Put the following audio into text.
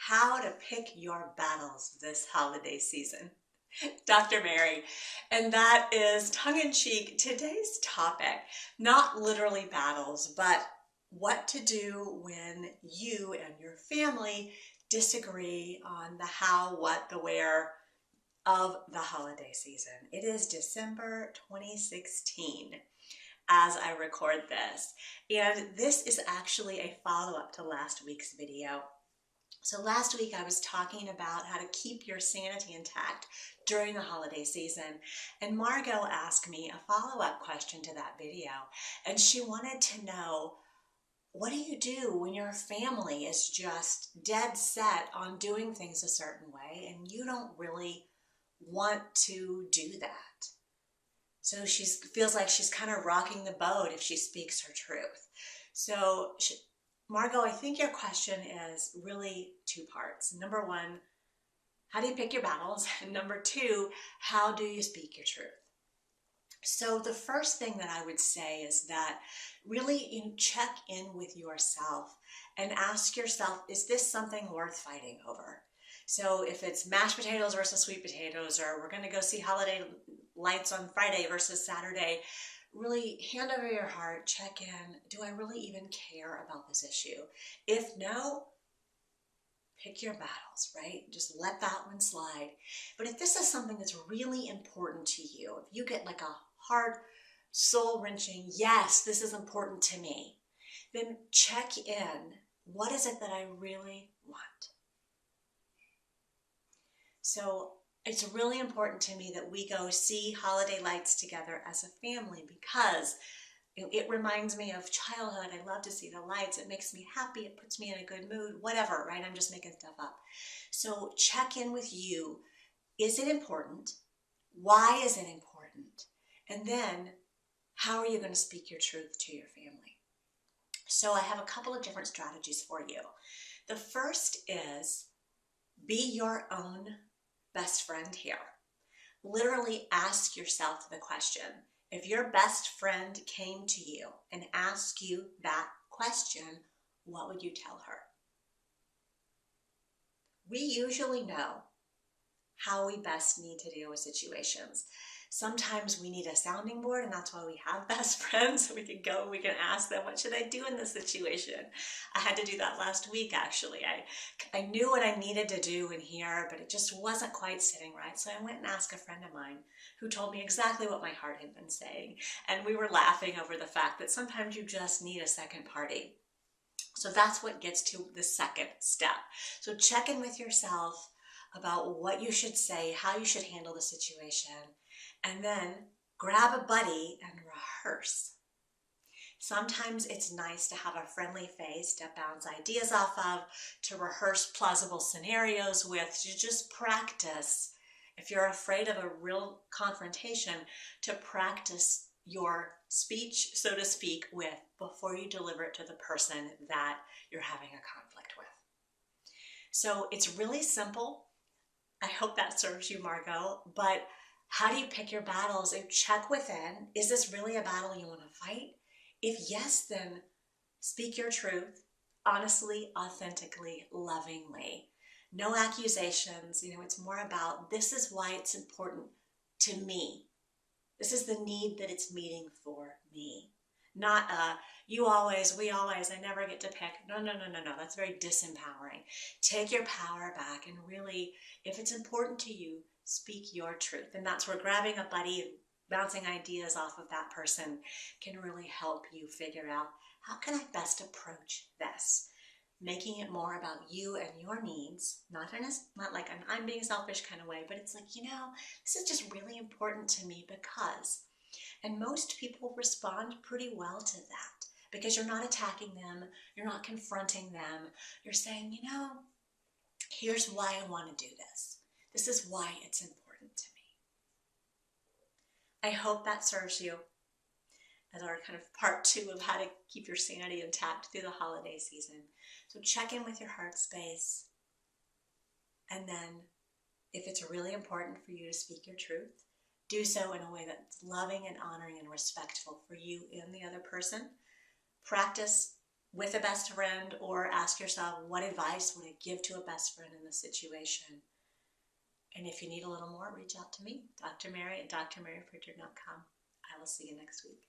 how to pick your battles this holiday season. Dr. Mary, and that is tongue-in-cheek today's topic, not literally battles, but what to do when you and your family disagree on the how, what, the where of the holiday season. It is December 2016 as I record this, and this is actually a follow-up to last week's video. So last week I was talking about how to keep your sanity intact during the holiday season, and Margot asked me a follow-up question to that video, and she wanted to know, what do you do when your family is just dead set on doing things a certain way and you don't really want to do that? So she feels like she's kind of rocking the boat if she speaks her truth. So Margot, I think your question is really two parts. Number one, how do you pick your battles? And number two, how do you speak your truth? So the first thing that I would say is that really check in with yourself and ask yourself, is this something worth fighting over? So if it's mashed potatoes versus sweet potatoes, or we're going to go see holiday lights on Friday versus Saturday, really hand over your heart, check in. Do I really even care about this issue? If no, pick your battles, right? Just let that one slide. But if this is something that's really important to you, if you get like a hard, soul-wrenching, yes, this is important to me, then check in. What is it that I really want? So it's really important to me that we go see holiday lights together as a family, because it reminds me of childhood. I love to see the lights. It makes me happy. It puts me in a good mood, whatever, right? I'm just making stuff up. So check in with you. Is it important? Why is it important? And then how are you going to speak your truth to your family? So I have a couple of different strategies for you. The first is be your own best friend here. Literally ask yourself the question, if your best friend came to you and asked you that question, what would you tell her? We usually know how we best need to deal with situations. Sometimes we need a sounding board, and that's why we have best friends, so we can go and we can ask them, what should I do in this situation? I had to do that last week, actually. I knew what I needed to do in here, but it just wasn't quite sitting right. So I went and asked a friend of mine who told me exactly what my heart had been saying. And we were laughing over the fact that sometimes you just need a second party. So that's what gets to the second step. So check in with yourself about what you should say, how you should handle the situation, and then grab a buddy and rehearse. Sometimes it's nice to have a friendly face to bounce ideas off of, to rehearse plausible scenarios with, to just practice. If you're afraid of a real confrontation, to practice your speech, so to speak, with before you deliver it to the person that you're having a conflict with. So it's really simple. I hope that serves you, Margot. But how do you pick your battles? Check within. Is this really a battle you want to fight? If yes, then speak your truth, honestly, authentically, lovingly. No accusations. It's more about, this is why it's important to me. This is the need that it's meeting for me. Not you always, we always, I never get to pick. No. That's very disempowering. Take your power back and really, if it's important to you, speak your truth. And that's where grabbing a buddy and bouncing ideas off of that person can really help you figure out, how can I best approach this? Making it more about you and your needs, not like an I'm being selfish kind of way, but it's like, this is just really important to me because, and most people respond pretty well to that because you're not attacking them, you're not confronting them, you're saying, here's why I want to do this. This is why it's important to me. I hope that serves you as our kind of part 2 of how to keep your sanity intact through the holiday season. So check in with your heart space. And then if it's really important for you to speak your truth, do so in a way that's loving and honoring and respectful for you and the other person. Practice with a best friend, or ask yourself, what advice would I give to a best friend in this situation? And if you need a little more, reach out to me, Dr. Mary at drmarypritchard.com. I will see you next week.